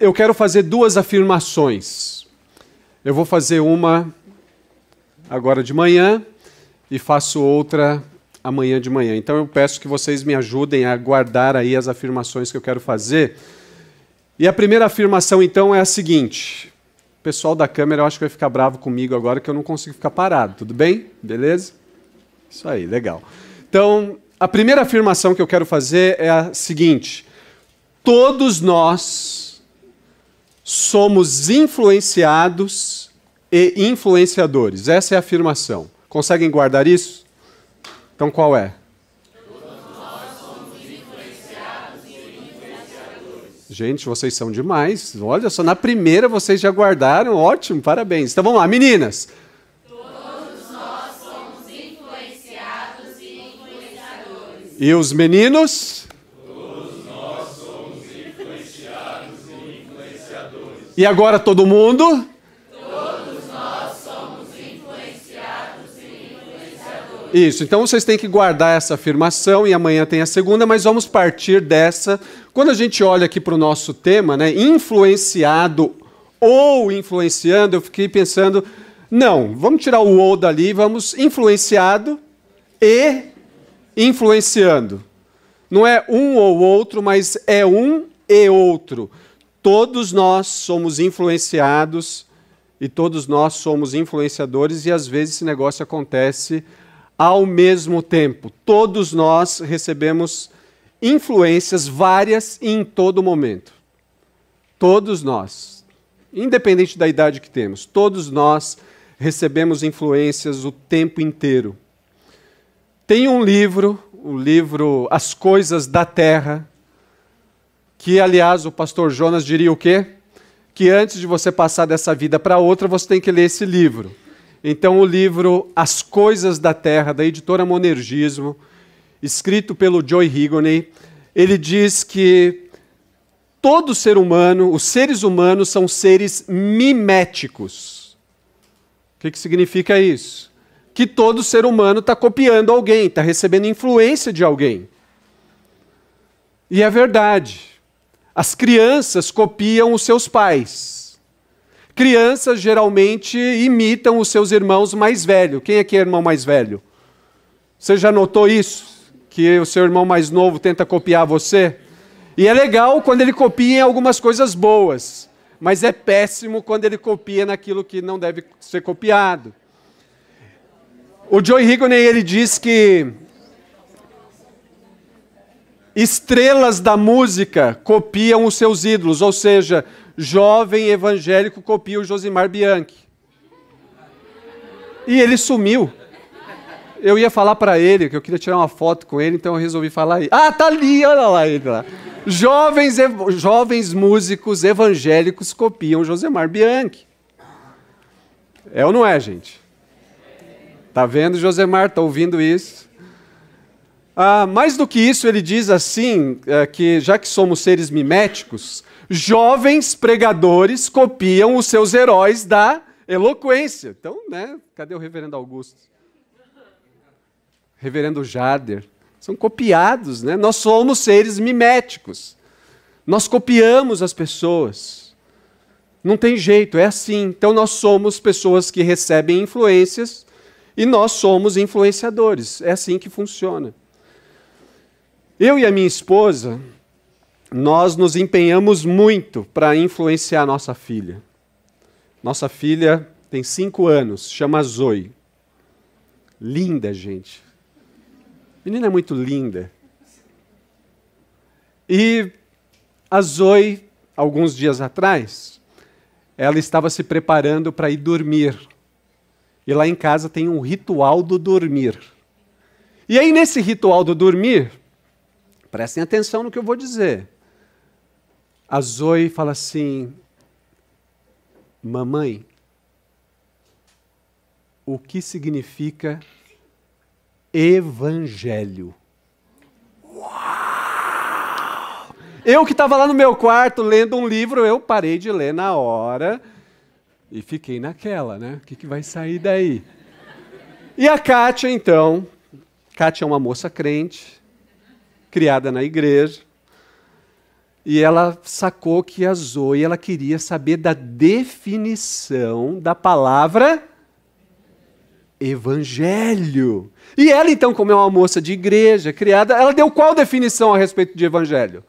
eu quero fazer duas afirmações. Eu vou fazer uma agora de manhã e faço outra amanhã de manhã. Então eu peço que vocês me ajudem a guardar aí as afirmações que eu quero fazer. E a primeira afirmação, então, é a seguinte. O pessoal da câmera, eu acho que vai ficar bravo comigo agora, que eu não consigo ficar parado. Tudo bem? Beleza? Isso aí, legal. Então, a primeira afirmação que eu quero fazer é a seguinte. Todos nós somos influenciados e influenciadores. Essa é a afirmação. Conseguem guardar isso? Então, qual é? Gente, vocês são demais. Olha só, na primeira vocês já guardaram. Ótimo, parabéns. Então vamos lá, meninas. Todos nós somos influenciados e influenciadores. E os meninos? Todos nós somos influenciados e influenciadores. E agora todo mundo? Todos nós somos influenciados e influenciadores. Isso, então vocês têm que guardar essa afirmação e amanhã tem a segunda, mas vamos partir dessa. Quando a gente olha aqui para o nosso tema, né, influenciado ou influenciando, eu fiquei pensando, não, vamos tirar o ou dali, vamos influenciado e influenciando. Não é um ou outro, mas é um e outro. Todos nós somos influenciados e todos nós somos influenciadores e às vezes esse negócio acontece ao mesmo tempo. Todos nós recebemos influências várias e em todo momento. Todos nós, independente da idade que temos, todos nós recebemos influências o tempo inteiro. Tem um livro, o livro As Coisas da Terra, que, aliás, o pastor Jonas diria o quê? Que antes de você passar dessa vida para outra, você tem que ler esse livro. Então, o livro As Coisas da Terra, da editora Monergismo, escrito pelo Joy Higoney, ele diz que todo ser humano, os seres humanos são seres miméticos. O que significa isso? Que todo ser humano está copiando alguém, está recebendo influência de alguém. E é verdade. As crianças copiam os seus pais. Crianças geralmente imitam os seus irmãos mais velhos. Quem aqui é irmão mais velho? Você já notou isso? Que o seu irmão mais novo tenta copiar você? E é legal quando ele copia em algumas coisas boas, mas é péssimo quando ele copia naquilo que não deve ser copiado. O Joy Higoney, ele diz que estrelas da música copiam os seus ídolos, ou seja, jovem evangélico copia o Josimar Bianchi. E ele sumiu. Eu ia falar para ele, que eu queria tirar uma foto com ele, então eu resolvi falar aí. Ah, tá ali, olha lá ele lá. Jovens músicos evangélicos copiam Josimar Bianchi. É ou não é, gente? Tá vendo, Josemar? Tá ouvindo isso? Mais do que isso, ele diz assim, que já que somos seres miméticos, jovens pregadores copiam os seus heróis da eloquência. Então, né? Cadê o reverendo Augusto? Reverendo Jader, são copiados, né? Nós somos seres miméticos. Nós copiamos as pessoas. Não tem jeito, é assim. Então nós somos pessoas que recebem influências e nós somos influenciadores. É assim que funciona. Eu e a minha esposa, nós nos empenhamos muito para influenciar nossa filha. Nossa filha tem 5 anos, chama Zoe. Linda, gente. Menina é muito linda. E a Zoe, alguns dias atrás, ela estava se preparando para ir dormir. E lá em casa tem um ritual do dormir. E aí, nesse ritual do dormir, prestem atenção no que eu vou dizer. A Zoe fala assim, mamãe, o que significa evangelho? Uau! Eu que estava lá no meu quarto lendo um livro, eu parei de ler na hora e fiquei naquela, né? O que vai sair daí? E a Kátia, então, Kátia é uma moça crente, criada na igreja, E ela sacou que a Zoe, ela queria saber da definição da palavra evangelho. E ela, então, como é uma moça de igreja, criada, ela deu qual definição a respeito de evangelho?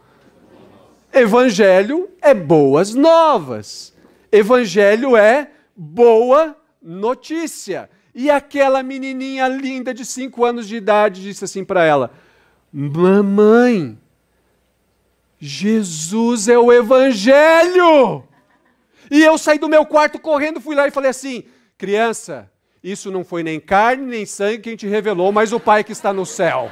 Evangelho é boas novas. Evangelho é boa notícia. E aquela menininha linda de 5 anos de idade disse assim para ela: mamãe, Jesus é o evangelho. E eu saí do meu quarto correndo, fui lá e falei assim: criança, isso não foi nem carne nem sangue quem te revelou, mas o Pai que está no céu.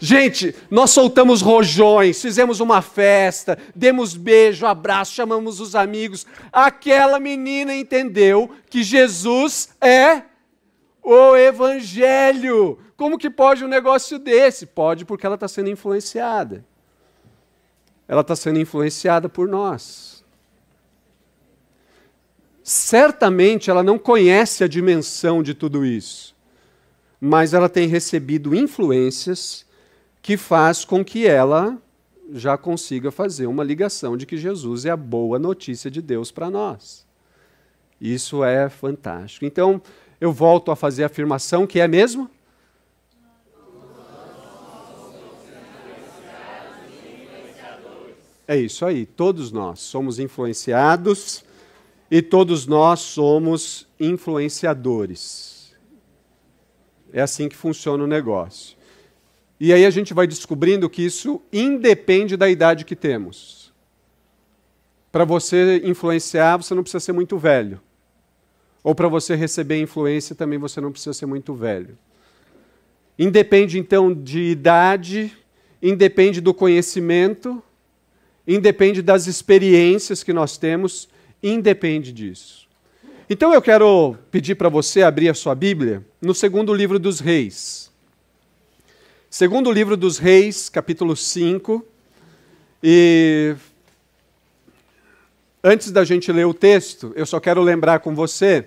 Gente, nós soltamos rojões, fizemos uma festa, demos beijo, abraço, chamamos os amigos. Aquela menina entendeu que Jesus é o evangelho. Como que pode um negócio desse? Pode, porque ela está sendo influenciada. Ela está sendo influenciada por nós. Certamente ela não conhece a dimensão de tudo isso, mas ela tem recebido influências que faz com que ela já consiga fazer uma ligação de que Jesus é a boa notícia de Deus para nós. Isso é fantástico. Então, eu volto a fazer a afirmação que é mesmo? É isso aí, todos nós somos influenciados e todos nós somos influenciadores. É assim que funciona o negócio. E aí a gente vai descobrindo que isso independe da idade que temos. Para você influenciar, você não precisa ser muito velho. Ou para você receber influência, também você não precisa ser muito velho. Independe, então, de idade, independe do conhecimento, independe das experiências que nós temos, independe disso. Então eu quero pedir para você abrir a sua Bíblia no segundo livro dos Reis. Segundo livro dos Reis, capítulo 5, e antes da gente ler o texto, eu só quero lembrar com você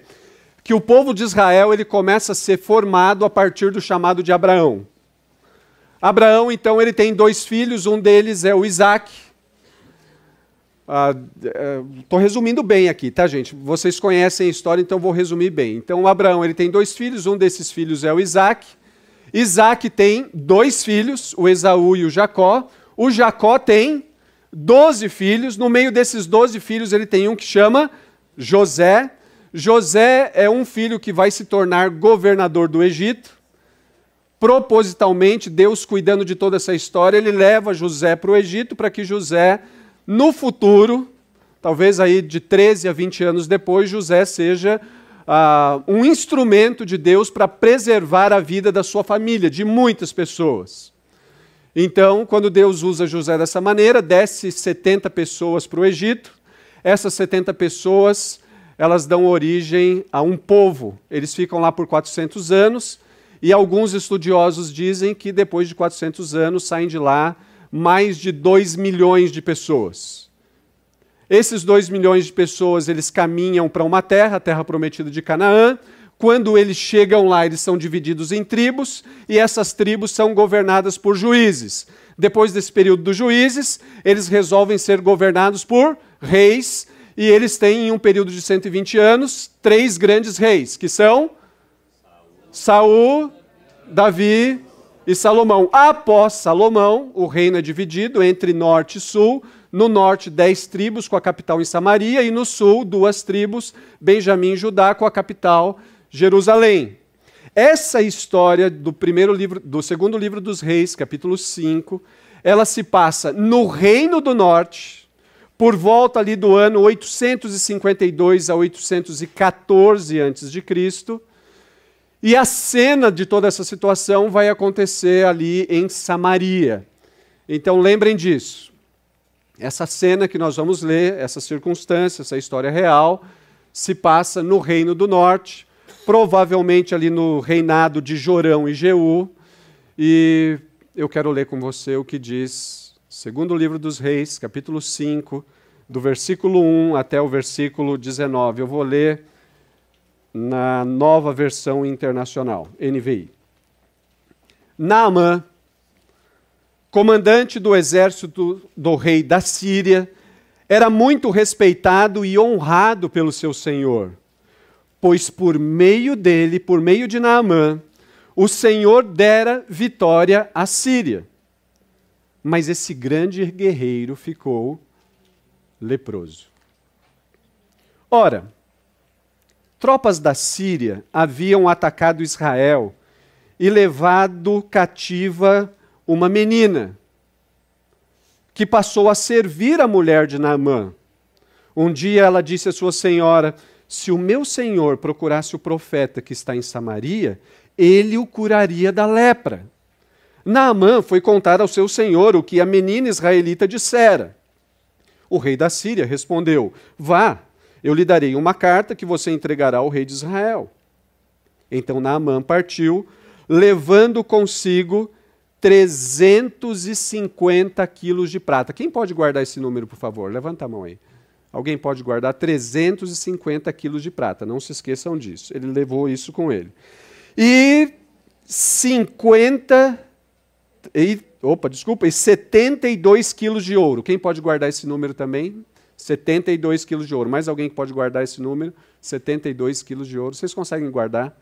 que o povo de Israel ele começa a ser formado a partir do chamado de Abraão. Abraão, então, ele tem 2 filhos, um deles é o Isaac. Estou resumindo bem aqui, tá, gente? Vocês conhecem a história, então vou resumir bem. Então, o Abraão ele tem 2 filhos, um desses filhos é o Isaac. Isaac tem 2 filhos, o Esaú e o Jacó. O Jacó tem 12 filhos. No meio desses 12 filhos, ele tem um que chama José. José é um filho que vai se tornar governador do Egito. Propositalmente, Deus cuidando de toda essa história, ele leva José para o Egito para que José, no futuro, talvez aí de 13 a 20 anos depois, José seja um instrumento de Deus para preservar a vida da sua família, de muitas pessoas. Então, quando Deus usa José dessa maneira, desce 70 pessoas para o Egito. Essas 70 pessoas, elas dão origem a um povo. Eles ficam lá por 400 anos, e alguns estudiosos dizem que depois de 400 anos saem de lá mais de 2 milhões de pessoas. Esses 2 milhões de pessoas, eles caminham para uma terra, a terra prometida de Canaã. Quando eles chegam lá, eles são divididos em tribos, e essas tribos são governadas por juízes. Depois desse período dos juízes, eles resolvem ser governados por reis, e eles têm, em um período de 120 anos, 3 grandes reis, que são Saul, Davi e Salomão. Após Salomão, o reino é dividido entre norte e sul. No norte, 10 tribos, com a capital em Samaria, e no sul, 2 tribos, Benjamim e Judá, com a capital Jerusalém. Essa história do segundo livro dos Reis, capítulo 5, ela se passa no Reino do Norte, por volta ali do ano 852 a 814 a.C., e a cena de toda essa situação vai acontecer ali em Samaria. Então lembrem disso. Essa cena que nós vamos ler, essa circunstância, essa história real, se passa no Reino do Norte, provavelmente ali no reinado de Jorão e Jeú, e eu quero ler com você o que diz, segundo livro dos Reis, capítulo 5, do versículo 1 até o versículo 19. Eu vou ler na Nova Versão Internacional, NVI. Naamã, comandante do exército do rei da Síria, era muito respeitado e honrado pelo seu senhor, pois por meio dele, por meio de Naamã, o Senhor dera vitória à Síria. Mas esse grande guerreiro ficou leproso. Ora, tropas da Síria haviam atacado Israel e levado cativa uma menina, que passou a servir a mulher de Naamã. Um dia ela disse à sua senhora: se o meu senhor procurasse o profeta que está em Samaria, ele o curaria da lepra. Naamã foi contar ao seu senhor o que a menina israelita dissera. O rei da Síria respondeu: vá, eu lhe darei uma carta que você entregará ao rei de Israel. Então Naamã partiu, levando consigo 350 quilos de prata. Quem pode guardar esse número, por favor? Levanta a mão aí. Alguém pode guardar 350 quilos de prata, não se esqueçam disso. Ele levou isso com ele. E 72 quilos de ouro. Quem pode guardar esse número também? 72 quilos de ouro. Mais alguém que pode guardar esse número? 72 quilos de ouro. Vocês conseguem guardar?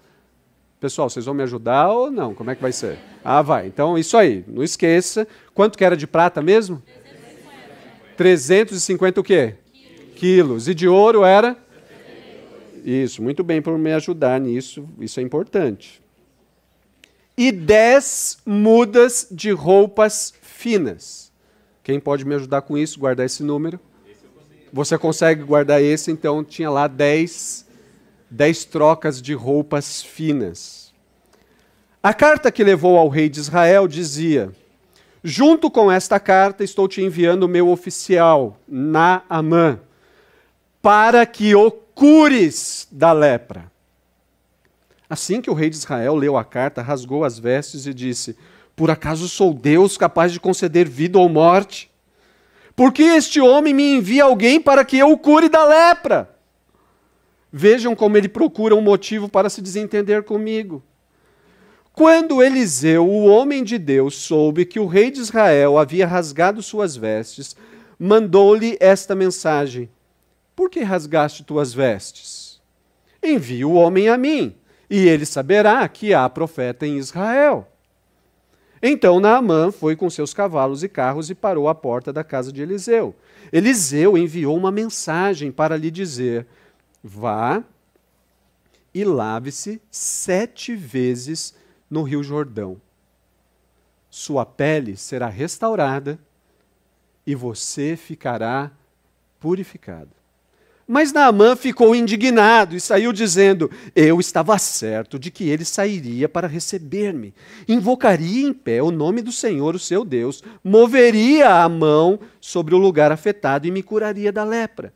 Pessoal, vocês vão me ajudar ou não? Como é que vai ser? Ah, vai. Então, isso aí. Não esqueça. Quanto que era de prata mesmo? 350 o quê? Quilos. E de ouro era? Isso. Muito bem por me ajudar nisso. Isso é importante. E 10 mudas de roupas finas. Quem pode me ajudar com isso? Guardar esse número? Você consegue guardar esse? Então, tinha lá 10 trocas de roupas finas. A carta que levou ao rei de Israel dizia: junto com esta carta estou te enviando o meu oficial, Naamã, para que o cures da lepra. Assim que o rei de Israel leu a carta, rasgou as vestes e disse: por acaso sou Deus capaz de conceder vida ou morte? Por que este homem me envia alguém para que eu o cure da lepra? Vejam como ele procura um motivo para se desentender comigo. Quando Eliseu, o homem de Deus, soube que o rei de Israel havia rasgado suas vestes, mandou-lhe esta mensagem: por que rasgaste tuas vestes? Envia o homem a mim, e ele saberá que há profeta em Israel. Então Naamã foi com seus cavalos e carros e parou à porta da casa de Eliseu. Eliseu enviou uma mensagem para lhe dizer: vá e lave-se 7 vezes no Rio Jordão. Sua pele será restaurada e você ficará purificado. Mas Naamã ficou indignado e saiu dizendo: eu estava certo de que ele sairia para receber-me, invocaria em pé o nome do Senhor, o seu Deus, moveria a mão sobre o lugar afetado e me curaria da lepra.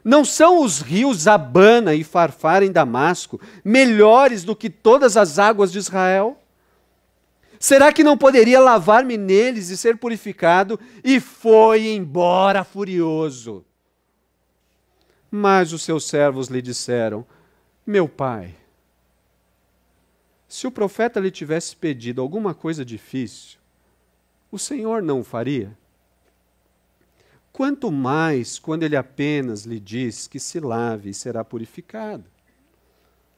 Não são os rios Abana e Farfar em Damasco melhores do que todas as águas de Israel? Será que não poderia lavar-me neles e ser purificado? E foi embora furioso. Mas os seus servos lhe disseram: meu pai, se o profeta lhe tivesse pedido alguma coisa difícil, o Senhor não o faria? Quanto mais quando ele apenas lhe diz que se lave e será purificado.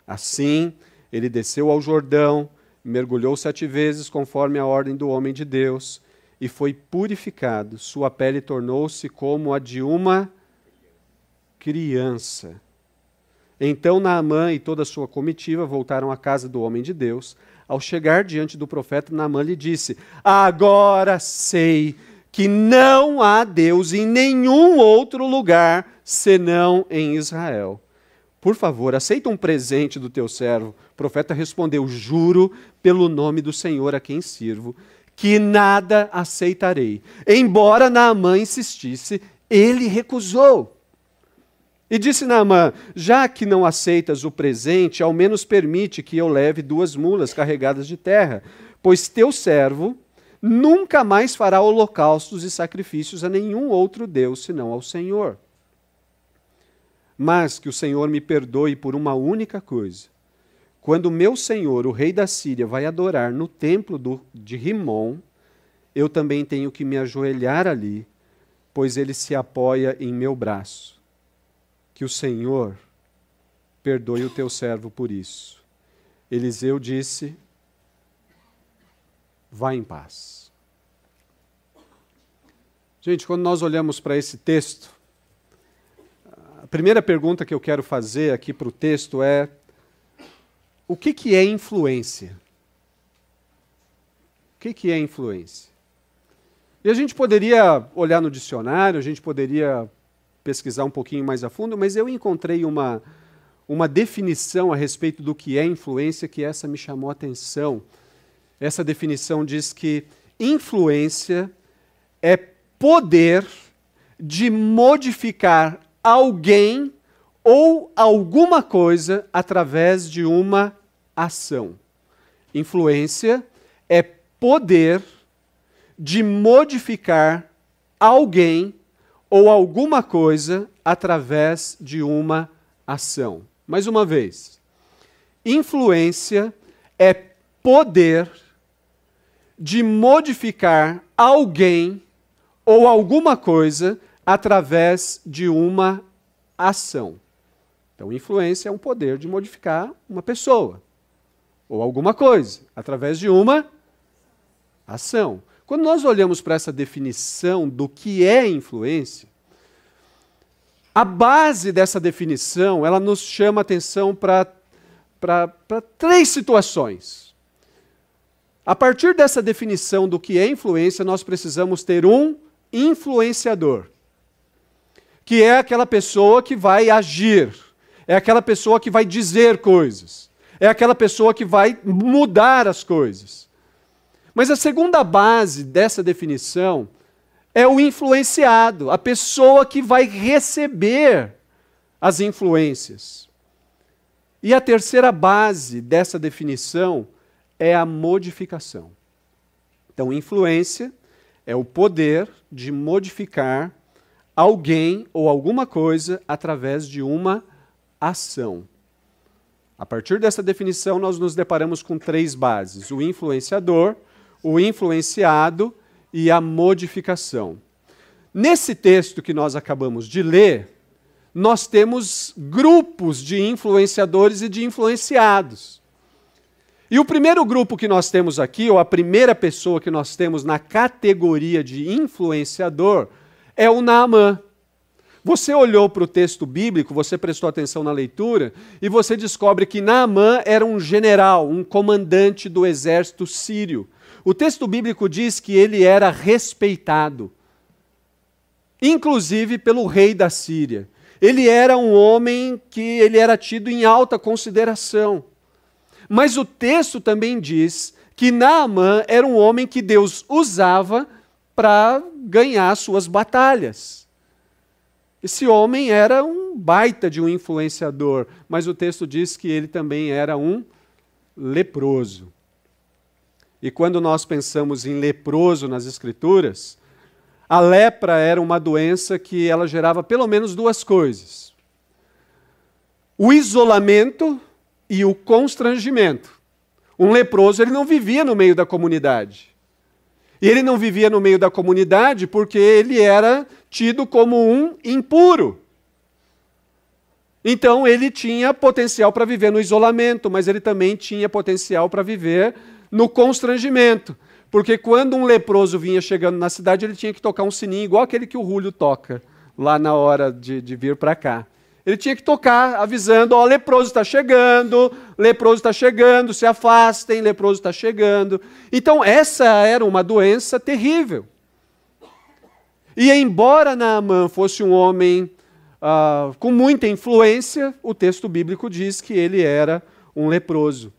Assim, ele desceu ao Jordão, mergulhou 7 vezes conforme a ordem do homem de Deus, e foi purificado. Sua pele tornou-se como a de uma criança. Então Naamã e toda a sua comitiva voltaram à casa do homem de Deus. Ao chegar diante do profeta, Naamã lhe disse: agora sei que não há Deus em nenhum outro lugar senão em Israel. Por favor, aceita um presente do teu servo. O profeta respondeu: juro pelo nome do Senhor a quem sirvo, que nada aceitarei. Embora Naamã insistisse, ele recusou. E disse Naamã: já que não aceitas o presente, ao menos permite que eu leve 2 mulas carregadas de terra, pois teu servo nunca mais fará holocaustos e sacrifícios a nenhum outro Deus senão ao Senhor. Mas que o Senhor me perdoe por uma única coisa. Quando meu senhor, o rei da Síria, vai adorar no templo de Rimom, eu também tenho que me ajoelhar ali, pois ele se apoia em meu braço. Que o Senhor perdoe o teu servo por isso. Eliseu disse: vá em paz. Gente, quando nós olhamos para esse texto, a primeira pergunta que eu quero fazer aqui para o texto é: o que é influência? O que é influência? E a gente poderia olhar no dicionário, a gente poderia pesquisar um pouquinho mais a fundo, mas eu encontrei uma definição a respeito do que é influência, que essa me chamou a atenção. Essa definição diz que influência é poder de modificar alguém ou alguma coisa através de uma ação. Influência é poder de modificar alguém ou alguma coisa através de uma ação. Mais uma vez, influência é poder de modificar alguém ou alguma coisa através de uma ação. Então, influência é um poder de modificar uma pessoa ou alguma coisa através de uma ação. Quando nós olhamos para essa definição do que é influência, a base dessa definição, ela nos chama a atenção para três situações. A partir dessa definição do que é influência, nós precisamos ter um influenciador, que é aquela pessoa que vai agir, é aquela pessoa que vai dizer coisas, é aquela pessoa que vai mudar as coisas. Mas a segunda base dessa definição é o influenciado, a pessoa que vai receber as influências. E a terceira base dessa definição é a modificação. Então, influência é o poder de modificar alguém ou alguma coisa através de uma ação. A partir dessa definição, nós nos deparamos com três bases: o influenciador, o influenciado e a modificação. Nesse texto que nós acabamos de ler, nós temos grupos de influenciadores e de influenciados. E o primeiro grupo que nós temos aqui, ou a primeira pessoa que nós temos na categoria de influenciador, é o Naamã. Você olhou para o texto bíblico, você prestou atenção na leitura, e você descobre que Naamã era um general, um comandante do exército sírio. O texto bíblico diz que ele era respeitado, inclusive pelo rei da Síria. Ele era um homem que ele era tido em alta consideração. Mas o texto também diz que Naamã era um homem que Deus usava para ganhar suas batalhas. Esse homem era um baita de um influenciador, mas o texto diz que ele também era um leproso. E quando nós pensamos em leproso nas Escrituras, a lepra era uma doença que ela gerava pelo menos duas coisas: o isolamento e o constrangimento. Um leproso, ele não vivia no meio da comunidade. E ele não vivia no meio da comunidade porque ele era tido como um impuro. Então ele tinha potencial para viver no isolamento, mas ele também tinha potencial para viver no constrangimento. Porque quando um leproso vinha chegando na cidade, ele tinha que tocar um sininho, igual aquele que o Rúlio toca lá na hora de vir para cá. Ele tinha que tocar, avisando: ó, leproso está chegando, se afastem, leproso está chegando. Então essa era uma doença terrível. E embora Naamã fosse um homem com muita influência, o texto bíblico diz que ele era um leproso.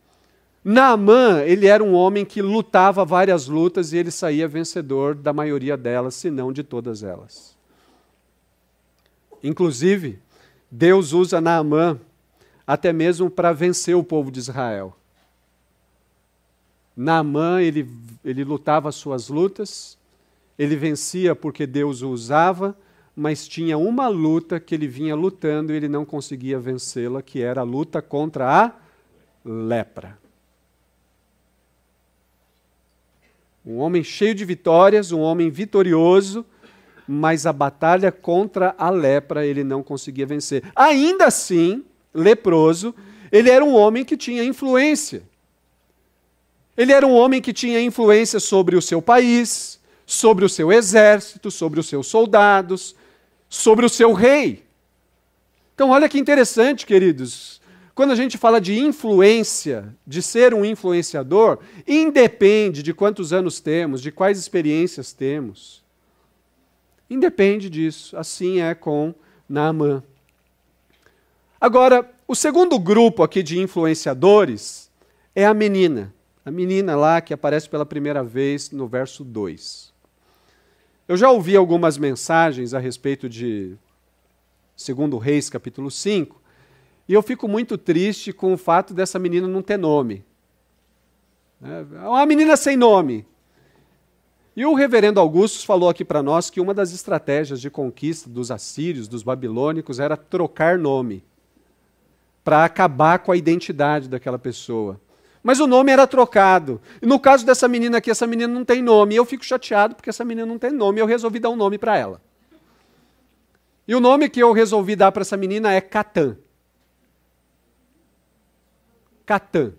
Naamã, ele era um homem que lutava várias lutas e ele saía vencedor da maioria delas, se não de todas elas. Inclusive, Deus usa Naamã até mesmo para vencer o povo de Israel. Naamã, ele lutava as suas lutas, ele vencia porque Deus o usava, mas tinha uma luta que ele vinha lutando e ele não conseguia vencê-la, que era a luta contra a lepra. Um homem cheio de vitórias, um homem vitorioso, mas a batalha contra a lepra ele não conseguia vencer. Ainda assim, leproso, ele era um homem que tinha influência. Ele era um homem que tinha influência sobre o seu país, sobre o seu exército, sobre os seus soldados, sobre o seu rei. Então, olha que interessante, queridos. Quando a gente fala de influência, de ser um influenciador, independe de quantos anos temos, de quais experiências temos. Independe disso. Assim é com Naamã. Agora, o segundo grupo aqui de influenciadores é a menina. A menina lá que aparece pela primeira vez no verso 2. Eu já ouvi algumas mensagens a respeito de 2 Reis, capítulo 5, e eu fico muito triste com o fato dessa menina não ter nome. É uma menina sem nome. E o reverendo Augustus falou aqui para nós que uma das estratégias de conquista dos assírios, dos babilônicos, era trocar nome, para acabar com a identidade daquela pessoa. Mas o nome era trocado. E no caso dessa menina aqui, essa menina não tem nome. E eu fico chateado porque essa menina não tem nome. E eu resolvi dar um nome para ela. E o nome que eu resolvi dar para essa menina é Catã. Catã.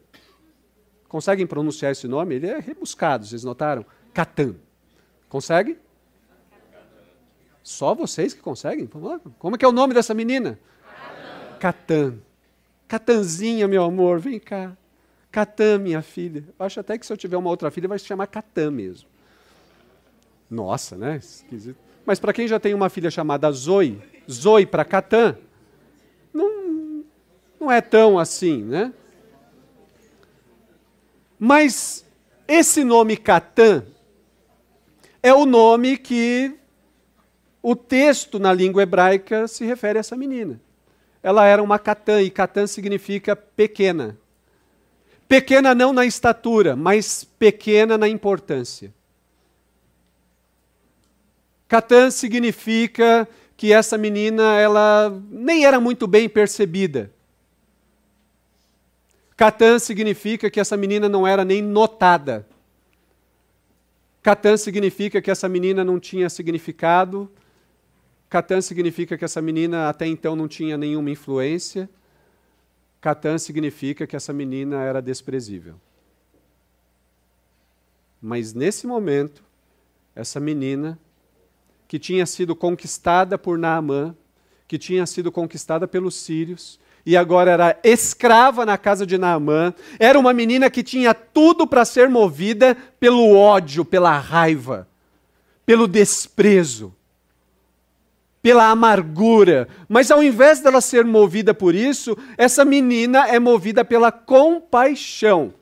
Conseguem pronunciar esse nome? Ele é rebuscado, vocês notaram? Catã. Consegue? Só vocês que conseguem? Como é que é o nome dessa menina? Catã. Catãzinha, meu amor, vem cá. Catã, minha filha. Eu acho até que se eu tiver uma outra filha, vai se chamar Catã mesmo. Nossa, né? Esquisito. Mas para quem já tem uma filha chamada Zoe, Zoe para Catã, não é tão assim, né? Mas esse nome Catã é o nome que o texto na língua hebraica se refere a essa menina. Ela era uma Catã, e Catã significa pequena. Pequena não na estatura, mas pequena na importância. Catã significa que essa menina ela nem era muito bem percebida. Catã significa que essa menina não era nem notada. Catã significa que essa menina não tinha significado. Catã significa que essa menina até então não tinha nenhuma influência. Catã significa que essa menina era desprezível. Mas nesse momento, essa menina, que tinha sido conquistada por Naamã, que tinha sido conquistada pelos sírios, e agora era escrava na casa de Naamã, era uma menina que tinha tudo para ser movida pelo ódio, pela raiva, pelo desprezo, pela amargura. Mas ao invés dela ser movida por isso, essa menina é movida pela compaixão.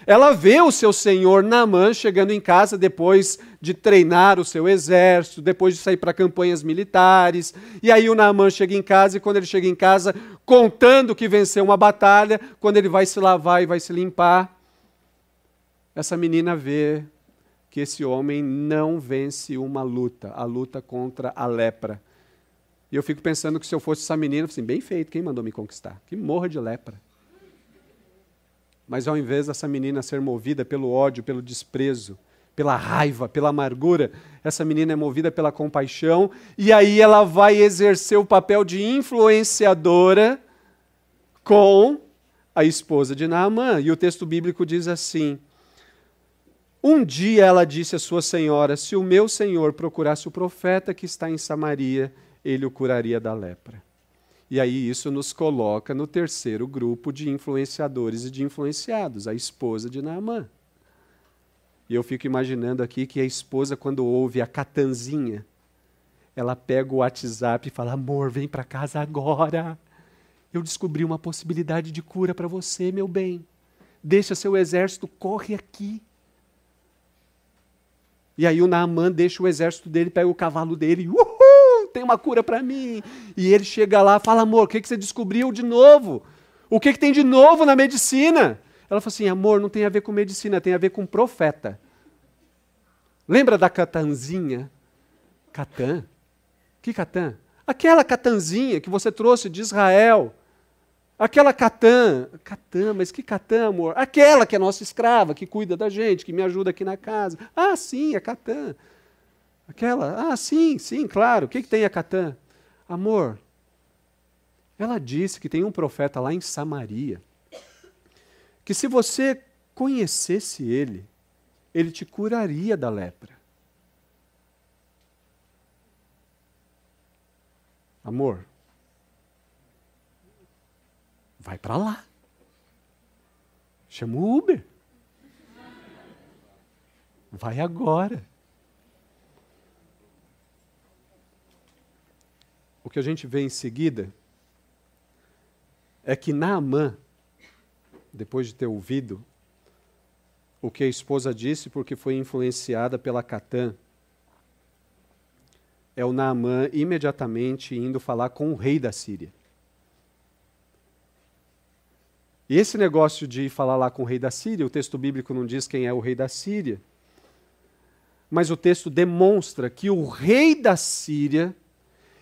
Ela vê o seu senhor Naamã chegando em casa depois de treinar o seu exército, depois de sair para campanhas militares. E aí o Naamã chega em casa, e quando ele chega em casa, contando que venceu uma batalha, quando ele vai se lavar e vai se limpar, essa menina vê que esse homem não vence uma luta, a luta contra a lepra. E eu fico pensando que se eu fosse essa menina, assim, bem feito, quem mandou me conquistar? Que morra de lepra. Mas ao invés dessa menina ser movida pelo ódio, pelo desprezo, pela raiva, pela amargura, essa menina é movida pela compaixão, e aí ela vai exercer o papel de influenciadora com a esposa de Naamã. E o texto bíblico diz assim: um dia ela disse à sua senhora: se o meu senhor procurasse o profeta que está em Samaria, ele o curaria da lepra. E aí isso nos coloca no terceiro grupo de influenciadores e de influenciados, a esposa de Naamã. E eu fico imaginando aqui que a esposa, quando ouve a Catanzinha, ela pega o WhatsApp e fala: amor, vem para casa agora. Eu descobri uma possibilidade de cura para você, meu bem. Deixa seu exército, corre aqui. E aí o Naamã deixa o exército dele, pega o cavalo dele, tem uma cura para mim. E ele chega lá e fala: amor, o que você descobriu de novo? O que tem de novo na medicina? Ela fala assim: amor, não tem a ver com medicina, tem a ver com profeta. Lembra da Catanzinha? Catã? Que Catã? Aquela Catanzinha que você trouxe de Israel. Aquela Catã, mas que Catã, amor? Aquela que é nossa escrava, que cuida da gente, que me ajuda aqui na casa. Ah, sim, é Catã. Aquela, sim, claro. O que tem a Catã? Amor, ela disse que tem um profeta lá em Samaria, que se você conhecesse ele, ele te curaria da lepra. Amor, vai para lá. Chama o Uber. Vai agora. O que a gente vê em seguida é que Naamã, depois de ter ouvido o que a esposa disse, porque foi influenciada pela Catã, é o Naamã imediatamente indo falar com o rei da Síria. E esse negócio de falar lá com o rei da Síria, o texto bíblico não diz quem é o rei da Síria, mas o texto demonstra que o rei da Síria,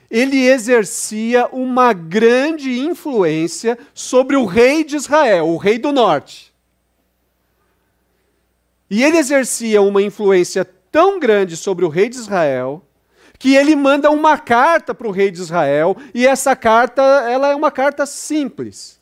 ele exercia uma grande influência sobre o rei de Israel, o rei do norte. E ele exercia uma influência tão grande sobre o rei de Israel, que ele manda uma carta para o rei de Israel, e essa carta, ela é uma carta simples.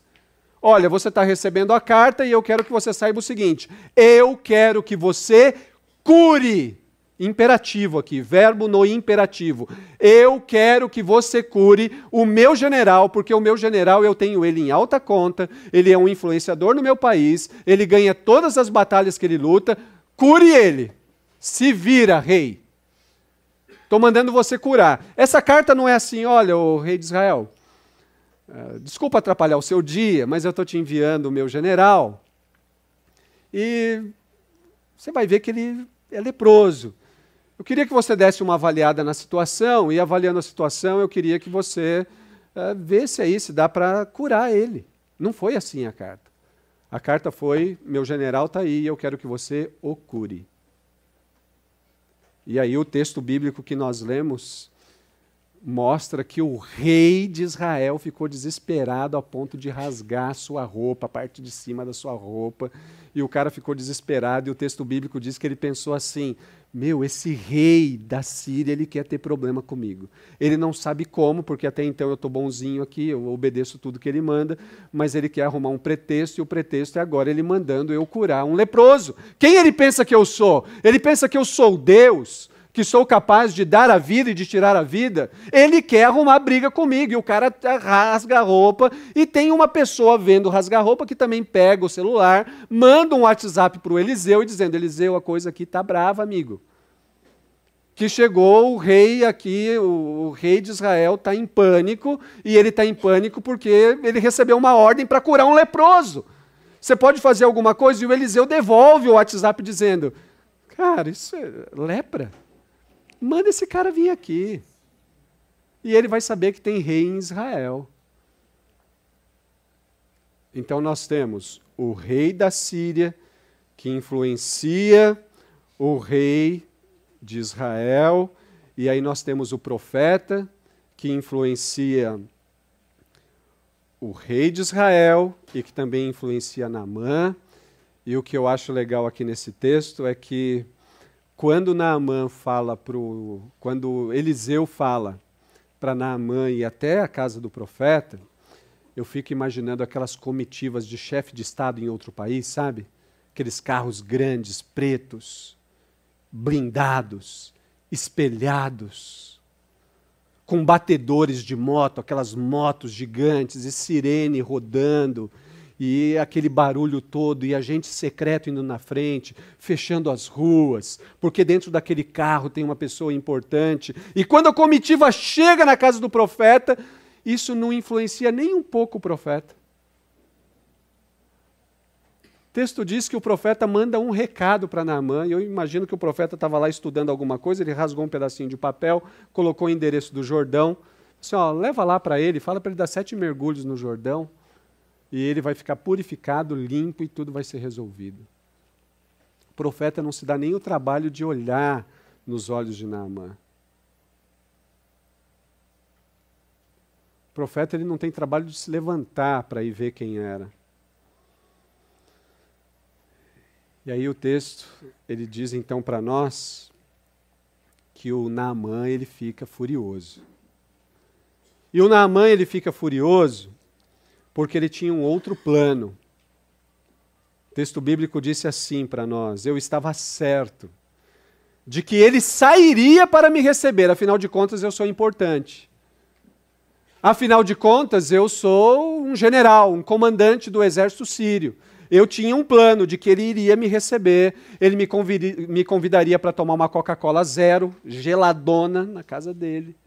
Olha, você está recebendo a carta e eu quero que você saiba o seguinte: eu quero que você cure. Imperativo aqui, verbo no imperativo. Eu quero que você cure o meu general, porque o meu general eu tenho ele em alta conta, ele é um influenciador no meu país, ele ganha todas as batalhas que ele luta, cure ele. Se vira, rei. Estou mandando você curar. Essa carta não é assim, olha, o rei de Israel, desculpa atrapalhar o seu dia, mas eu estou te enviando o meu general, e você vai ver que ele é leproso. Eu queria que você desse uma avaliada na situação, e avaliando a situação, eu queria que você visse aí se dá para curar ele. Não foi assim a carta. A carta foi, meu general está aí, eu quero que você o cure. E aí o texto bíblico que nós lemos mostra que o rei de Israel ficou desesperado a ponto de rasgar a sua roupa, a parte de cima da sua roupa, e o cara ficou desesperado, e o texto bíblico diz que ele pensou assim: esse rei da Síria, ele quer ter problema comigo. Ele não sabe como, porque até então eu estou bonzinho aqui, eu obedeço tudo que ele manda, mas ele quer arrumar um pretexto, e o pretexto é agora ele mandando eu curar um leproso. Quem ele pensa que eu sou? Ele pensa que eu sou Deus, que sou capaz de dar a vida e de tirar a vida. Ele quer arrumar briga comigo, e o cara rasga a roupa, e tem uma pessoa vendo rasgar a roupa que também pega o celular, manda um WhatsApp para o Eliseu, e dizendo: Eliseu, a coisa aqui está brava, amigo. Que chegou o rei aqui, o rei de Israel está em pânico, e ele está em pânico porque ele recebeu uma ordem para curar um leproso. Você pode fazer alguma coisa? E o Eliseu devolve o WhatsApp dizendo: cara, isso é lepra? Manda esse cara vir aqui. E ele vai saber que tem rei em Israel. Então nós temos o rei da Síria, que influencia o rei de Israel, e aí nós temos o profeta, que influencia o rei de Israel, e que também influencia Naamã. E o que eu acho legal aqui nesse texto é que quando quando Eliseu fala para Naamã ir até a casa do profeta, eu fico imaginando aquelas comitivas de chefe de estado em outro país, sabe? Aqueles carros grandes, pretos, blindados, espelhados, com batedores de moto, aquelas motos gigantes e sirene rodando, e aquele barulho todo, e agente secreto indo na frente, fechando as ruas, porque dentro daquele carro tem uma pessoa importante. E quando a comitiva chega na casa do profeta, isso não influencia nem um pouco o profeta. O texto diz que o profeta manda um recado para Naamã, e eu imagino que o profeta estava lá estudando alguma coisa, ele rasgou um pedacinho de papel, colocou o endereço do Jordão, disse: leva lá para ele, fala para ele dar 7 mergulhos no Jordão, e ele vai ficar purificado, limpo, e tudo vai ser resolvido. O profeta não se dá nem o trabalho de olhar nos olhos de Naamã. O profeta ele não tem trabalho de se levantar para ir ver quem era. E aí o texto, ele diz então para nós que o Naamã ele fica furioso. E o Naamã ele fica furioso porque ele tinha um outro plano. O texto bíblico disse assim para nós: eu estava certo de que ele sairia para me receber, afinal de contas eu sou importante. Afinal de contas eu sou um general, um comandante do exército sírio. Eu tinha um plano de que ele iria me receber, ele me convidaria para tomar uma Coca-Cola zero, geladona, na casa dele.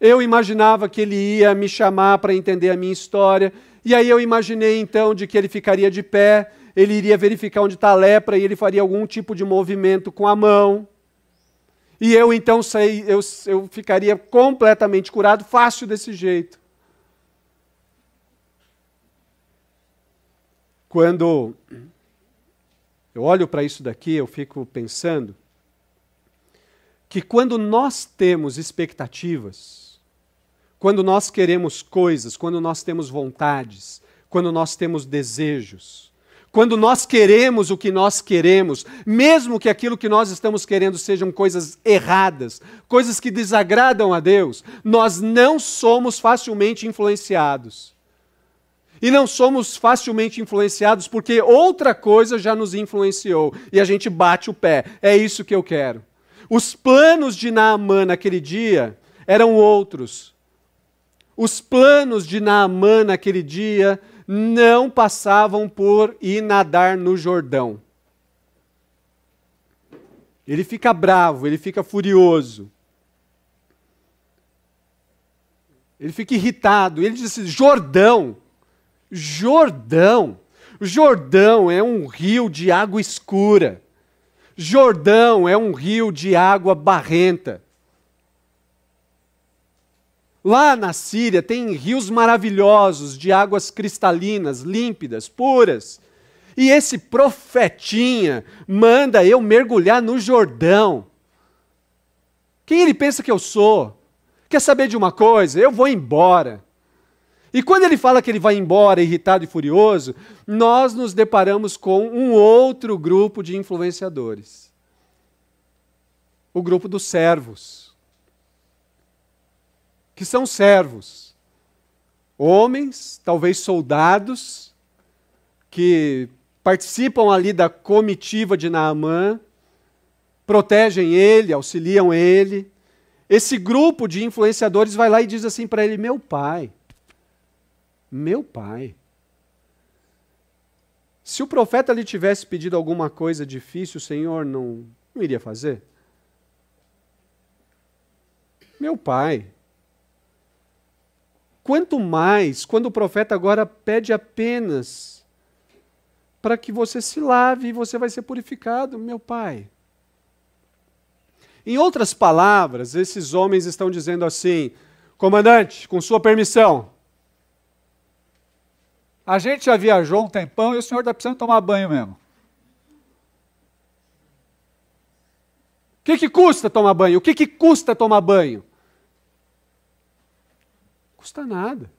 Eu imaginava que ele ia me chamar para entender a minha história, e aí eu imaginei então de que ele ficaria de pé, ele iria verificar onde está a lepra e ele faria algum tipo de movimento com a mão. E eu então eu ficaria completamente curado, fácil desse jeito. Quando eu olho para isso daqui, eu fico pensando que quando nós temos expectativas, quando nós queremos coisas, quando nós temos vontades, quando nós temos desejos, quando nós queremos o que nós queremos, mesmo que aquilo que nós estamos querendo sejam coisas erradas, coisas que desagradam a Deus, nós não somos facilmente influenciados. E não somos facilmente influenciados porque outra coisa já nos influenciou e a gente bate o pé. É isso que eu quero. Os planos de Naamã naquele dia eram outros. Os planos de Naamã naquele dia não passavam por ir nadar no Jordão. Ele fica bravo, ele fica furioso. Ele fica irritado. Ele diz assim: Jordão. Jordão. Jordão é um rio de água escura. Jordão é um rio de água barrenta. Lá na Síria tem rios maravilhosos de águas cristalinas, límpidas, puras. E esse profetinha manda eu mergulhar no Jordão. Quem ele pensa que eu sou? Quer saber de uma coisa? Eu vou embora. E quando ele fala que ele vai embora irritado e furioso, nós nos deparamos com um outro grupo de influenciadores. O grupo dos servos. Que são servos. Homens, talvez soldados, que participam ali da comitiva de Naamã, protegem ele, auxiliam ele. Esse grupo de influenciadores vai lá e diz assim para ele: meu pai, se o profeta lhe tivesse pedido alguma coisa difícil, o Senhor não iria fazer? Meu pai, quanto mais quando o profeta agora pede apenas para que você se lave e você vai ser purificado, meu pai. Em outras palavras, esses homens estão dizendo assim: comandante, com sua permissão, a gente já viajou um tempão e o senhor está precisando tomar banho mesmo. O que custa tomar banho? O que custa tomar banho? Custa nada.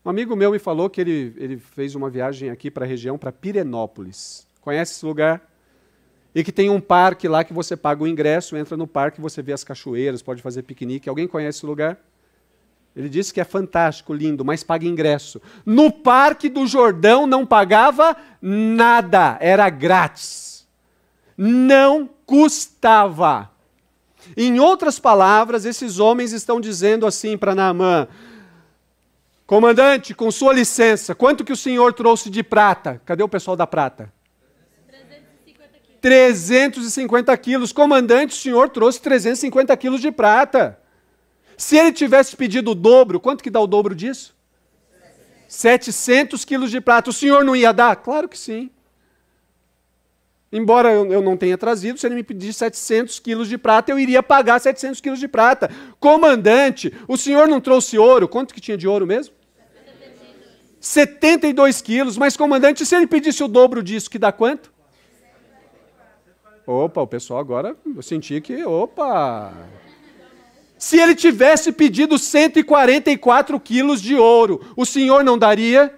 Um amigo meu me falou que ele fez uma viagem aqui para a região, para Pirenópolis. Conhece esse lugar? E que tem um parque lá que você paga o ingresso, entra no parque, você vê as cachoeiras, pode fazer piquenique. Alguém conhece esse lugar? Ele disse que é fantástico, lindo, mas paga ingresso. No Parque do Jordão não pagava nada, era grátis. Não custava. Em outras palavras, esses homens estão dizendo assim para Naamã: comandante, com sua licença, quanto que o senhor trouxe de prata? Cadê o pessoal da prata? 350 quilos. Comandante, o senhor trouxe 350 quilos de prata. Se ele tivesse pedido o dobro, quanto que dá o dobro disso? 700 quilos de prata. O senhor não ia dar? Claro que sim. Embora eu não tenha trazido, se ele me pedisse 700 quilos de prata, eu iria pagar 700 quilos de prata. Comandante, o senhor não trouxe ouro? Quanto que tinha de ouro mesmo? 72 quilos. Mas, comandante, se ele pedisse o dobro disso, que dá quanto? Opa, o pessoal agora, eu senti que, opa... Se ele tivesse pedido 144 quilos de ouro, o senhor não daria?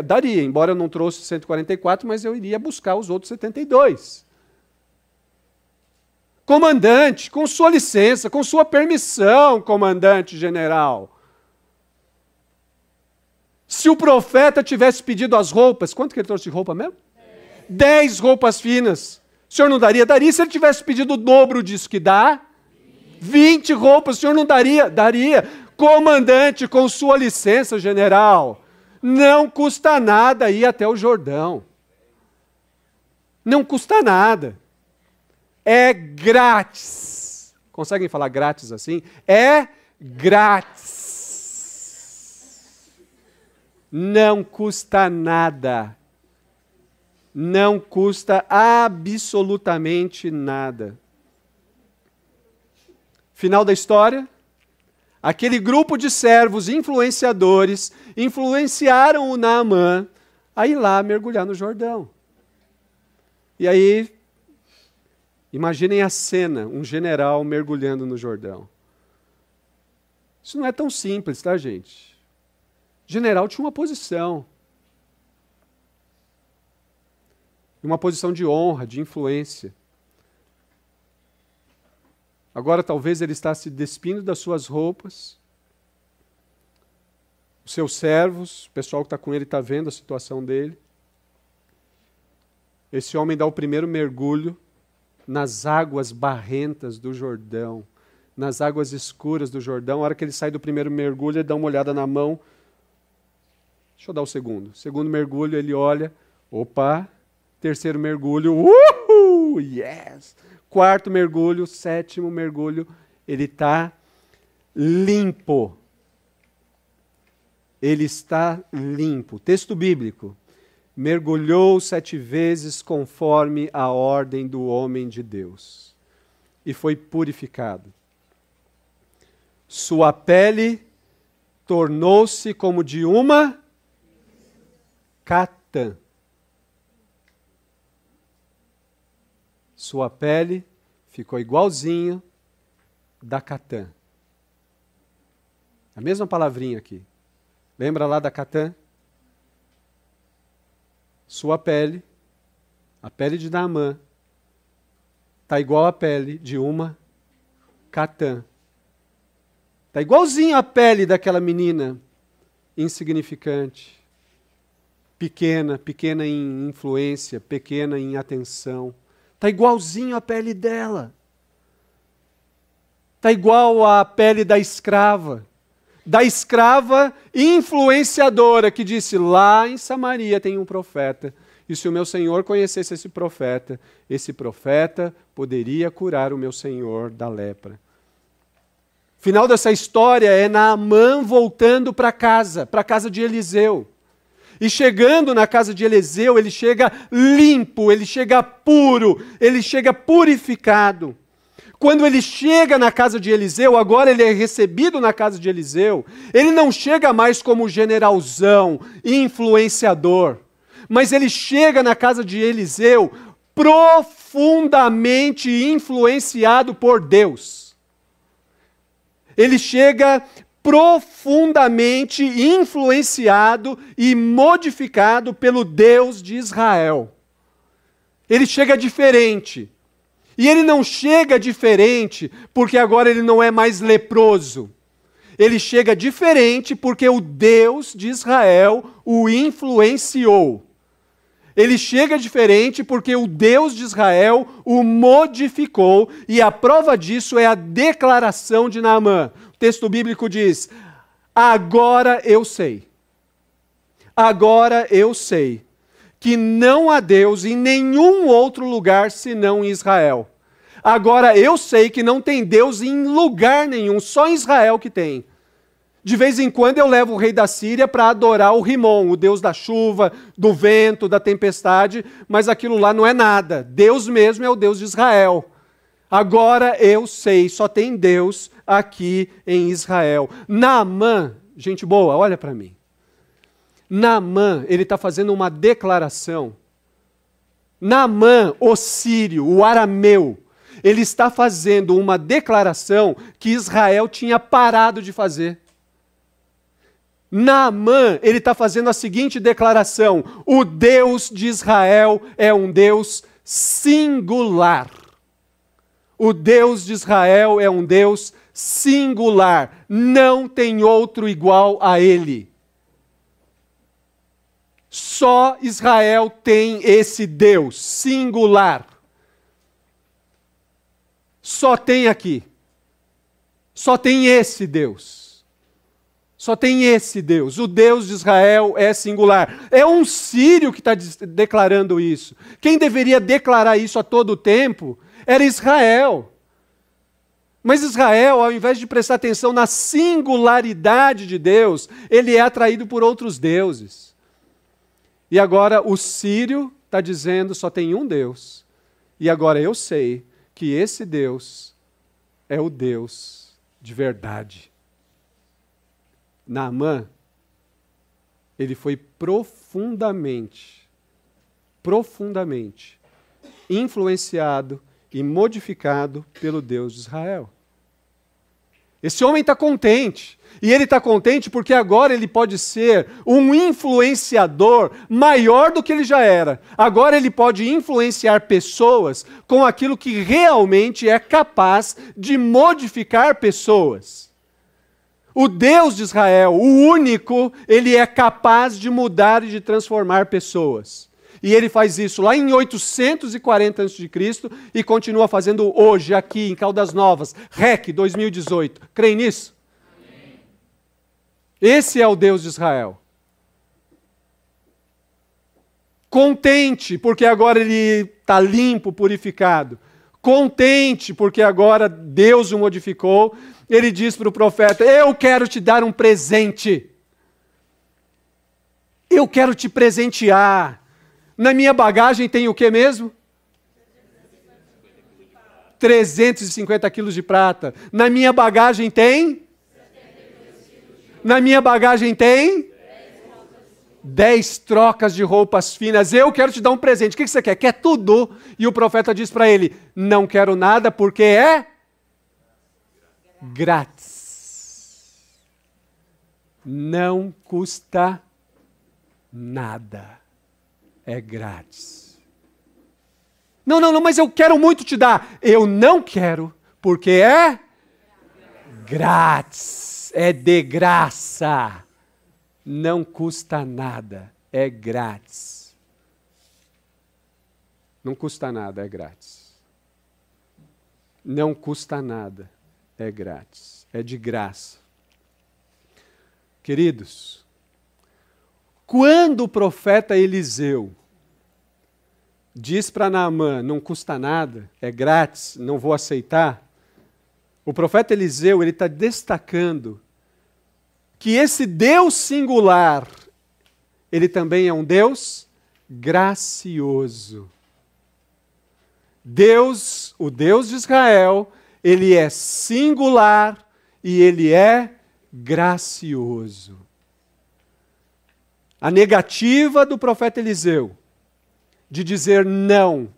Daria, embora eu não trouxe 144, mas eu iria buscar os outros 72. Comandante, com sua licença, com sua permissão, comandante general. Se o profeta tivesse pedido as roupas, quanto que ele trouxe de roupa mesmo? 10 roupas finas. O senhor não daria? Daria. Se ele tivesse pedido o dobro disso que dá, 20 roupas, o senhor não daria? Daria. Comandante, com sua licença, general, não custa nada ir até o Jordão. Não custa nada. É grátis. Conseguem falar grátis assim? É grátis. Não custa nada. Não custa absolutamente nada. Final da história? Aquele grupo de servos influenciadores influenciaram o Naamã a ir lá mergulhar no Jordão. E aí, imaginem a cena, um general mergulhando no Jordão. Isso não é tão simples, tá, gente? O general tinha uma posição. Uma posição de honra, de influência. Agora talvez ele está se despindo das suas roupas. Os seus servos, o pessoal que está com ele está vendo a situação dele. Esse homem dá o primeiro mergulho nas águas barrentas do Jordão, nas águas escuras do Jordão. A hora que ele sai do primeiro mergulho, ele dá uma olhada na mão. Deixa eu dar o segundo. Segundo mergulho, ele olha. Opa! Terceiro mergulho. Uhul! Yes! Quarto mergulho. Sétimo mergulho. Ele está limpo. Ele está limpo. Texto bíblico. Mergulhou 7 vezes conforme a ordem do homem de Deus. E foi purificado. Sua pele tornou-se como de uma catã. Sua pele ficou igualzinho da catã. A mesma palavrinha aqui. Lembra lá da catã? Sua pele, a pele de Naamã, está igual à pele de uma catã. Está igualzinho à pele daquela menina insignificante. Pequena em influência, pequena em atenção. Está igualzinho à pele dela. Está igual à pele da escrava influenciadora que disse, lá em Samaria tem um profeta, e se o meu senhor conhecesse esse profeta poderia curar o meu senhor da lepra. Final dessa história é Naamã voltando para casa de Eliseu. E chegando na casa de Eliseu, ele chega limpo, ele chega puro, ele chega purificado. Quando ele chega na casa de Eliseu, agora ele é recebido na casa de Eliseu, ele não chega mais como generalzão, influenciador, mas ele chega na casa de Eliseu profundamente influenciado por Deus. Ele chega profundamente influenciado e modificado pelo Deus de Israel. Ele chega diferente. E ele não chega diferente porque agora ele não é mais leproso. Ele chega diferente porque o Deus de Israel o influenciou. Ele chega diferente porque o Deus de Israel o modificou, e a prova disso é a declaração de Naamã. O texto bíblico diz, agora eu sei que não há Deus em nenhum outro lugar senão em Israel. Agora eu sei que não tem Deus em lugar nenhum, só em Israel que tem. De vez em quando eu levo o rei da Síria para adorar o Rimon, o Deus da chuva, do vento, da tempestade, mas aquilo lá não é nada. Deus mesmo é o Deus de Israel. Agora eu sei, só tem Deus aqui em Israel. Naamã, gente boa, olha para mim. Naamã, ele está fazendo uma declaração. Naamã, o sírio, o arameu, ele está fazendo uma declaração que Israel tinha parado de fazer. Naamã, ele está fazendo a seguinte declaração: o Deus de Israel é um Deus singular. O Deus de Israel é um Deus singular. Não tem outro igual a ele. Só Israel tem esse Deus singular. Só tem aqui. Só tem esse Deus. Só tem esse Deus. O Deus de Israel é singular. É um sírio que está declarando isso. Quem deveria declarar isso a todo tempo era Israel. Mas Israel, ao invés de prestar atenção na singularidade de Deus, ele é atraído por outros deuses. E agora o sírio está dizendo: só tem um Deus. E agora eu sei que esse Deus é o Deus de verdade. Naamã, ele foi profundamente influenciado e modificado pelo Deus de Israel. Esse homem está contente. E ele está contente porque agora ele pode ser um influenciador maior do que ele já era. Agora ele pode influenciar pessoas com aquilo que realmente é capaz de modificar pessoas. O Deus de Israel, o único, ele é capaz de mudar e de transformar pessoas. E ele faz isso lá em 840 a.C. e continua fazendo hoje, aqui em Caldas Novas, REC 2018. Creem nisso? Amém. Esse é o Deus de Israel. Contente, porque agora ele está limpo, purificado. Contente, porque agora Deus o modificou. Ele diz para o profeta: eu quero te dar um presente. Eu quero te presentear. Na minha bagagem tem o que mesmo? 350 quilos de prata. Na minha bagagem tem? Na minha bagagem tem? 10 trocas de roupas finas. Eu quero te dar um presente. O que você quer? Quer tudo. E o profeta diz para ele: não quero nada porque é grátis. Não custa nada. É grátis. Não, mas eu quero muito te dar. Eu não quero, porque é grátis. É de graça. Não custa nada. É grátis. Não custa nada, é grátis. Não custa nada. É grátis, é de graça. Queridos, quando o profeta Eliseu diz para Naamã: não custa nada, é grátis, não vou aceitar, o profeta Eliseu está destacando que esse Deus singular, ele também é um Deus gracioso. Deus, o Deus de Israel, ele é singular e ele é gracioso. A negativa do profeta Eliseu de dizer não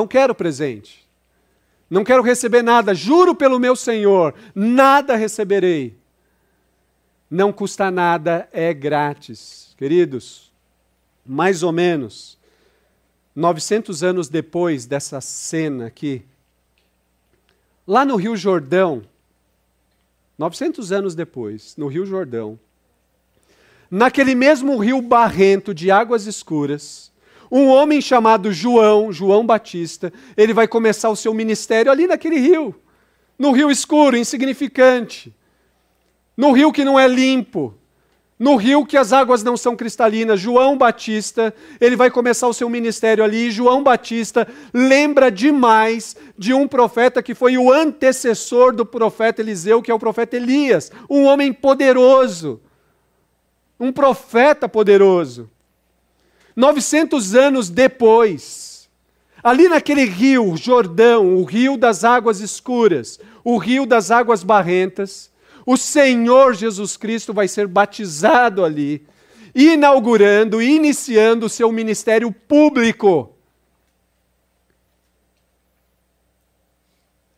quero presente, não quero receber nada, juro pelo meu Senhor, nada receberei. Não custa nada, é grátis. Queridos, mais ou menos 900 anos depois dessa cena aqui, lá no Rio Jordão, 900 anos depois, no Rio Jordão, naquele mesmo rio barrento de águas escuras, um homem chamado João Batista, ele vai começar o seu ministério ali naquele rio, no rio escuro, insignificante, no rio que não é limpo, no rio que as águas não são cristalinas. João Batista, ele vai começar o seu ministério ali, e João Batista lembra demais de um profeta que foi o antecessor do profeta Eliseu, que é o profeta Elias, um homem poderoso, um profeta poderoso. 900 anos depois, ali naquele rio Jordão, o rio das águas escuras, o rio das águas barrentas, o Senhor Jesus Cristo vai ser batizado ali, inaugurando, iniciando o seu ministério público.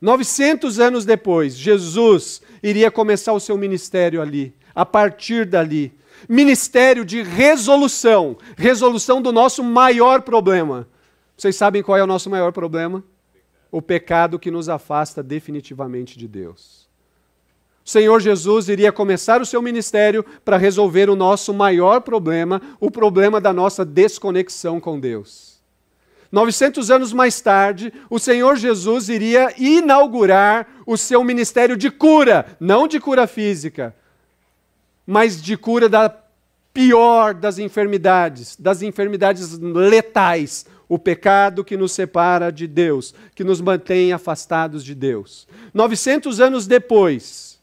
900 anos depois, Jesus iria começar o seu ministério ali, a partir dali. Ministério de resolução, resolução do nosso maior problema. Vocês sabem qual é o nosso maior problema? O pecado que nos afasta definitivamente de Deus. O Senhor Jesus iria começar o seu ministério para resolver o nosso maior problema, o problema da nossa desconexão com Deus. 900 anos mais tarde, o Senhor Jesus iria inaugurar o seu ministério de cura, não de cura física, mas de cura da pior das enfermidades letais, o pecado que nos separa de Deus, que nos mantém afastados de Deus. 900 anos depois,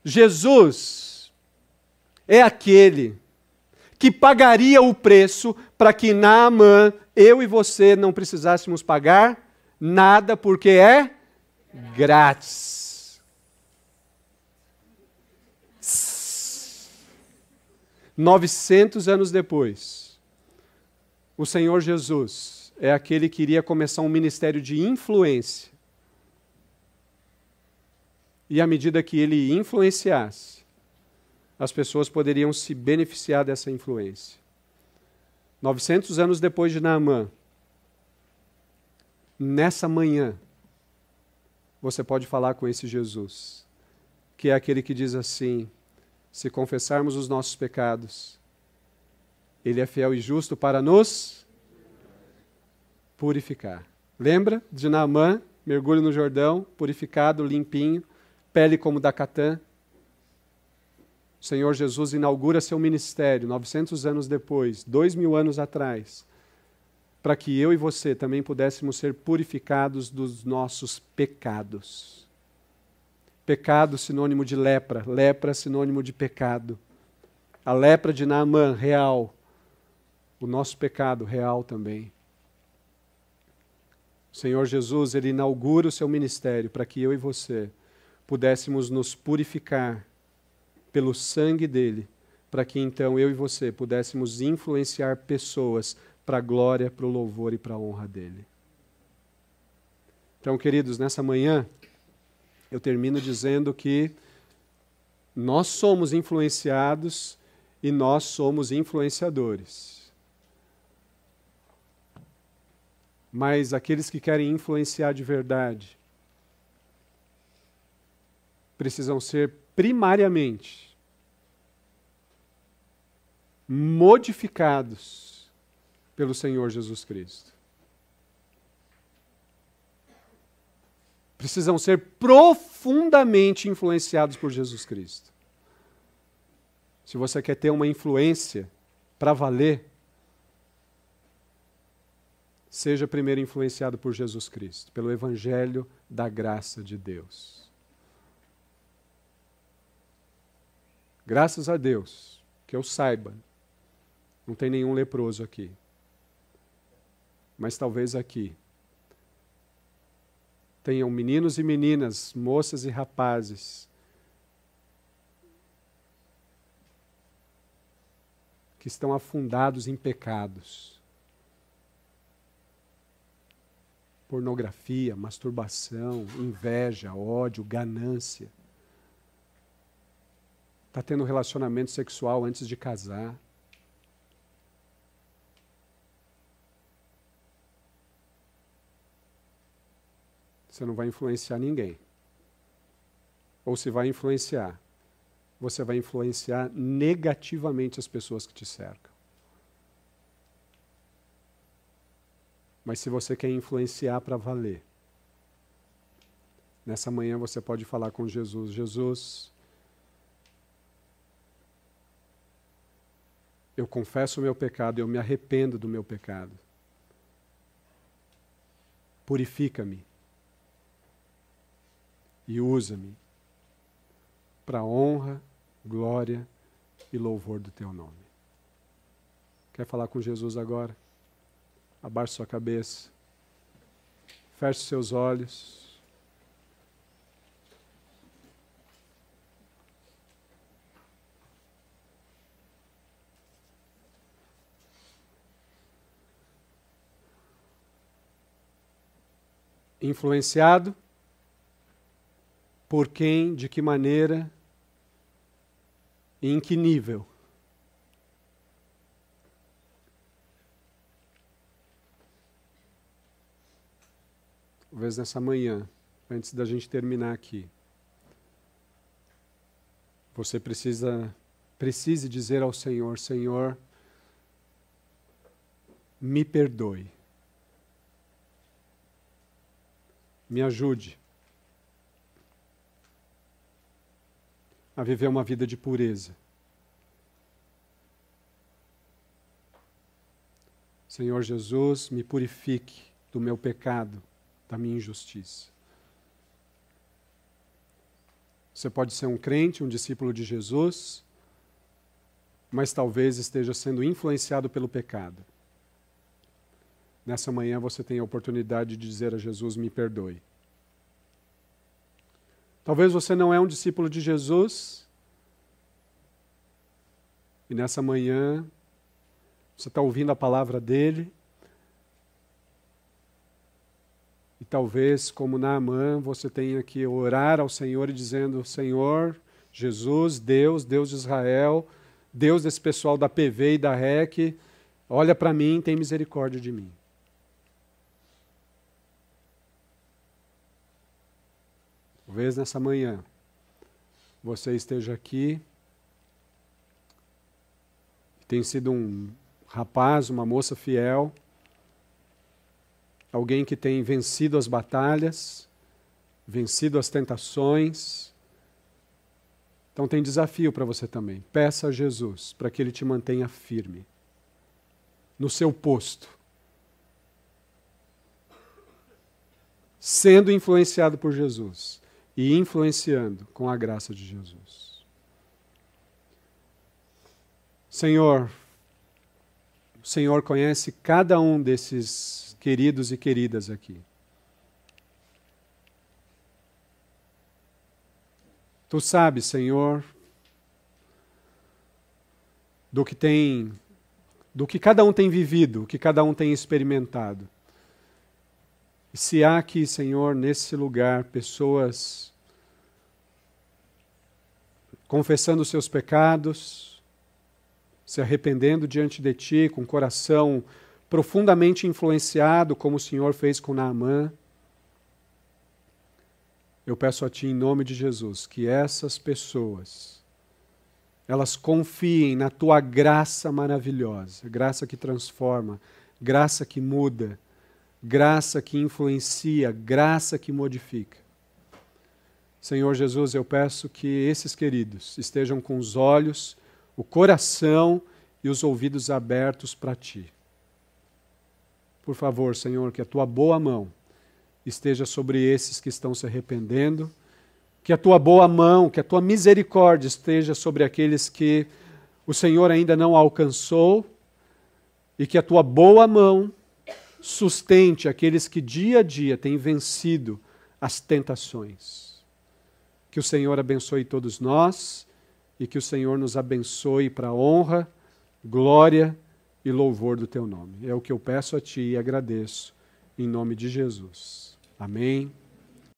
Jesus é aquele que pagaria o preço para que Naamã, eu e você, não precisássemos pagar nada, porque é grátis. 900 anos depois, o Senhor Jesus é aquele que iria começar um ministério de influência. E à medida que ele influenciasse, as pessoas poderiam se beneficiar dessa influência. 900 anos depois de Naamã, nessa manhã, você pode falar com esse Jesus, que é aquele que diz assim: se confessarmos os nossos pecados, Ele é fiel e justo para nos purificar. Lembra de Naamã, mergulho no Jordão, purificado, limpinho, pele como da catã? O Senhor Jesus inaugura seu ministério 900 anos depois, 2000 anos atrás, para que eu e você também pudéssemos ser purificados dos nossos pecados. Pecado sinônimo de lepra, lepra sinônimo de pecado. A lepra de Naamã, real. O nosso pecado, real também. O Senhor Jesus, Ele inaugura o seu ministério para que eu e você pudéssemos nos purificar pelo sangue dele, para que então eu e você pudéssemos influenciar pessoas para a glória, para o louvor e para a honra dele. Então, queridos, nessa manhã, eu termino dizendo que nós somos influenciados e nós somos influenciadores. Mas aqueles que querem influenciar de verdade precisam ser primariamente modificados pelo Senhor Jesus Cristo. Precisam ser profundamente influenciados por Jesus Cristo. Se você quer ter uma influência para valer, seja primeiro influenciado por Jesus Cristo, pelo Evangelho da graça de Deus. Graças a Deus, que eu saiba, não tem nenhum leproso aqui. Mas talvez aqui tenham meninos e meninas, moças e rapazes, que estão afundados em pecados. Pornografia, masturbação, inveja, ódio, ganância. Está tendo relacionamento sexual antes de casar. Você não vai influenciar ninguém. Ou se vai influenciar, você vai influenciar negativamente as pessoas que te cercam. Mas se você quer influenciar para valer, nessa manhã você pode falar com Jesus: Jesus, eu confesso o meu pecado, eu me arrependo do meu pecado. Purifica-me e usa-me para a honra, glória e louvor do teu nome. Quer falar com Jesus agora? Abaixe sua cabeça, feche seus olhos. Influenciado por quem, de que maneira e em que nível. Talvez nessa manhã, antes da gente terminar aqui, você precise dizer ao Senhor: Senhor, me perdoe. Me ajude a viver uma vida de pureza. Senhor Jesus, me purifique do meu pecado, da minha injustiça. Você pode ser um crente, um discípulo de Jesus, mas talvez esteja sendo influenciado pelo pecado. Nessa manhã você tem a oportunidade de dizer a Jesus: me perdoe. Talvez você não é um discípulo de Jesus, e nessa manhã você está ouvindo a palavra dele, e talvez, como Naamã, você tenha que orar ao Senhor e dizendo: Senhor, Jesus, Deus de Israel, Deus desse pessoal da PV e da REC, olha para mim, tem misericórdia de mim. Talvez nessa manhã você esteja aqui, tem sido um rapaz, uma moça fiel, alguém que tem vencido as batalhas, vencido as tentações. Então tem desafio para você também. Peça a Jesus para que Ele te mantenha firme no seu posto, sendo influenciado por Jesus e influenciando com a graça de Jesus. Senhor, o Senhor conhece cada um desses queridos e queridas aqui. Tu sabes, Senhor, do que cada um tem vivido, o que cada um tem experimentado. E se há aqui, Senhor, nesse lugar, pessoas confessando seus pecados, se arrependendo diante de Ti, com o coração profundamente influenciado, como o Senhor fez com Naamã, eu peço a Ti, em nome de Jesus, que essas pessoas, elas confiem na Tua graça maravilhosa, graça que transforma, graça que muda, graça que influencia, graça que modifica. Senhor Jesus, eu peço que esses queridos estejam com os olhos, o coração e os ouvidos abertos para Ti. Por favor, Senhor, que a Tua boa mão esteja sobre esses que estão se arrependendo, que a Tua boa mão, que a Tua misericórdia esteja sobre aqueles que o Senhor ainda não alcançou, e que a Tua boa mão sustente aqueles que dia a dia têm vencido as tentações. Que o Senhor abençoe todos nós e que o Senhor nos abençoe para a honra, glória e louvor do Teu nome. É o que eu peço a Ti e agradeço em nome de Jesus. Amém.